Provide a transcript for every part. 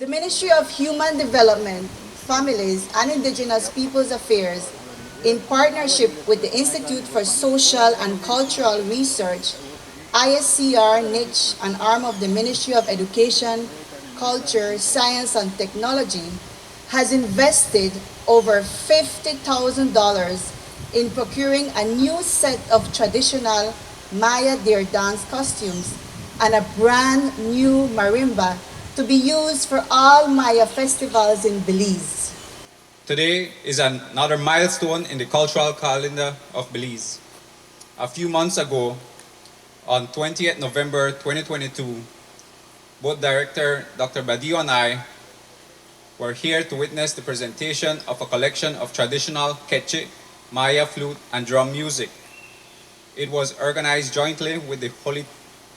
The Ministry of Human Development, Families, and Indigenous Peoples Affairs, in partnership with the Institute for Social and Cultural Research, ISCR Niche, an arm of the Ministry of Education, Culture, Science, and Technology, has invested over $50,000 in procuring a new set of traditional Maya deer dance costumes and a brand new marimba to be used for all Maya festivals in Belize. Today is another milestone in the cultural calendar of Belize. A few months ago, on 20th November 2022, both Director Dr. Badio and I were here to witness the presentation of a collection of traditional Quechua, Maya flute, and drum music. It was organized jointly with the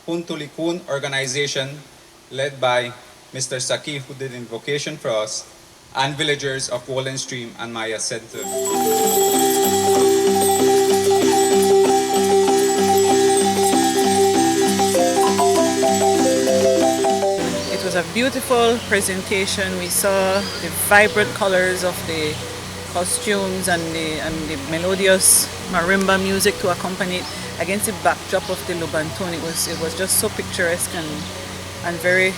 Puntulikun organization led by Mr. Saki, who did invocation for us, and villagers of Golden Stream and Maya Center. It was a beautiful presentation. We saw the vibrant colors of the costumes and the melodious marimba music to accompany it against the backdrop of the Lubanton. It was just so picturesque and very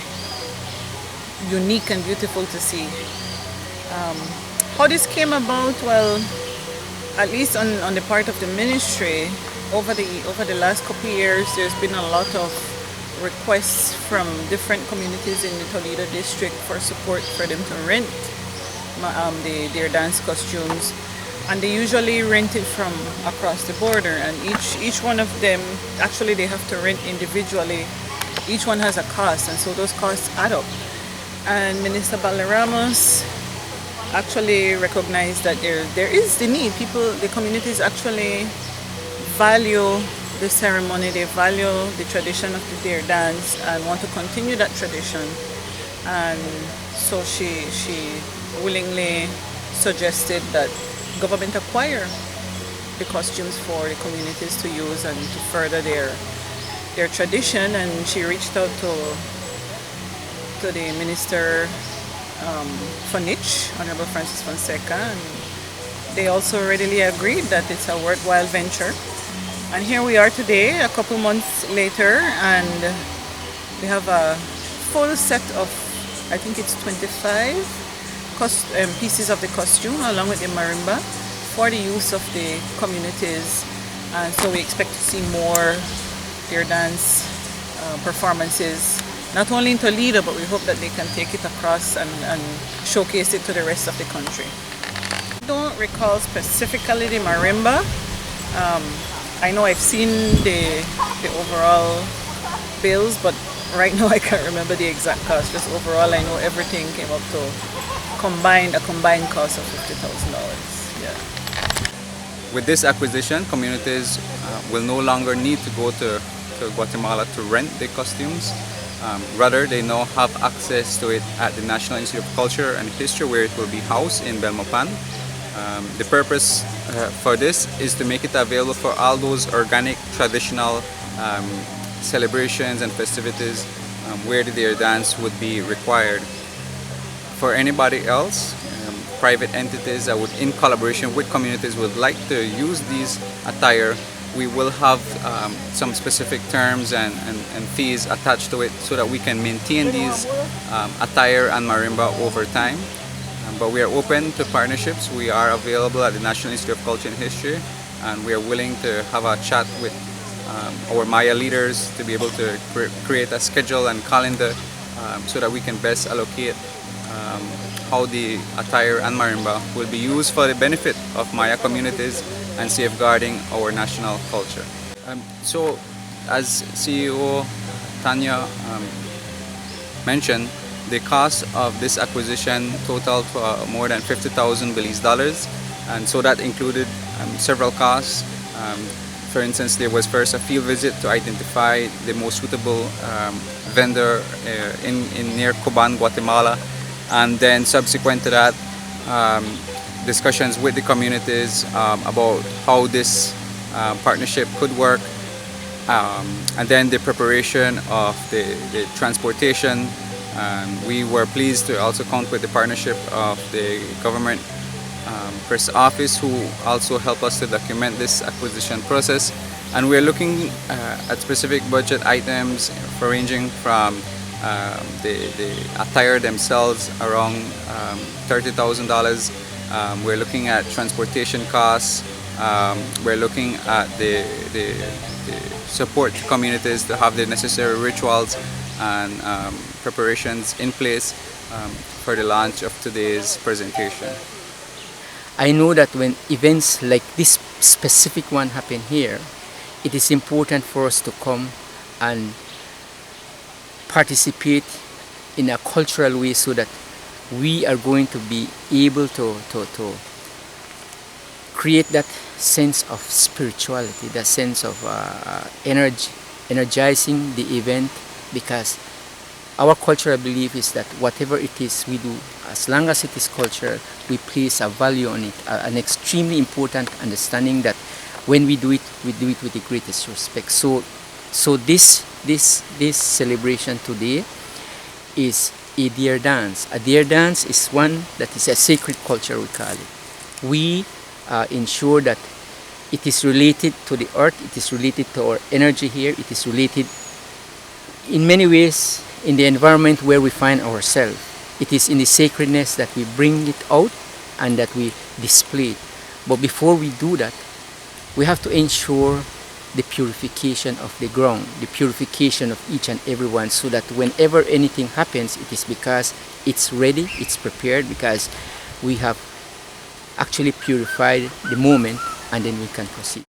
unique and beautiful to see. How this came about, well, at least on the part of the ministry, over the last couple of years, there's been a lot of requests from different communities in the Toledo district for support for them to rent their dance costumes, and they usually rent it from across the border, and each one of them, actually they have to rent individually. Each one has a cost, and so those costs add up. And Minister Balaramos actually recognized that there is the need. The communities actually value the ceremony, they value the tradition of the deer dance and want to continue that tradition. And so she willingly suggested that government acquire the costumes for the communities to use and to further their tradition. And she reached out to the Minister for Niche, Honorable Francis Fonseca, and they also readily agreed that it's a worthwhile venture. And here we are today, a couple months later, and we have a full set of, I think it's 25 pieces of the costume along with the marimba for the use of the communities. And so we expect to see more deer dance performances, not only in Toledo, but we hope that they can take it across and showcase it to the rest of the country. I don't recall specifically the marimba. I know I've seen the overall bills, but right now I can't remember the exact cost. Just overall, I know everything came up to a combined cost of $50,000. Yeah. With this acquisition, communities will no longer need to go to Guatemala to rent the costumes. Rather, they now have access to it at the National Institute of Culture and History, where it will be housed in Belmopan. The purpose for this is to make it available for all those organic, traditional celebrations and festivities where the deer dance would be required. For anybody else, private entities that would, in collaboration with communities, would like to use these attire, we will have some specific terms and fees attached to it so that we can maintain these attire and marimba over time. But we are open to partnerships. We are available at the National Institute of Culture and History, and we are willing to have a chat with our Maya leaders to be able to create a schedule and calendar so that we can best allocate how the attire and marimba will be used for the benefit of Maya communities and safeguarding our national culture. So, as CEO Tanya mentioned, the cost of this acquisition totaled more than 50,000 Belize dollars, and so that included several costs. For instance, there was first a field visit to identify the most suitable vendor in near Coban, Guatemala, and then subsequent to that, discussions with the communities about how this partnership could work, and then the preparation of the transportation We were pleased to also count with the partnership of the government press office, who also helped us to document this acquisition process. And we're looking at specific budget items ranging from the attire themselves around $30,000. We're looking at transportation costs. We're looking at the support to communities to have the necessary rituals and preparations in place for the launch of today's presentation. I know that when events like this specific one happen here, it is important for us to come and participate in a cultural way, so that we are going to be able to create that sense of spirituality, that sense of energizing the event, because our cultural belief is that whatever it is we do, as long as it is culture, we place a value on it, an extremely important understanding that when we do it with the greatest respect. So this celebration today is a deer dance. A deer dance is one that is a sacred culture, we call it. We ensure that it is related to the earth, it is related to our energy here, it is related in many ways in the environment where we find ourselves. It is in the sacredness that we bring it out and that we display it. But before we do that, we have to ensure the purification of the ground, the purification of each and every one, so that whenever anything happens, it is because it's ready, it's prepared, because we have actually purified the moment, and then we can proceed.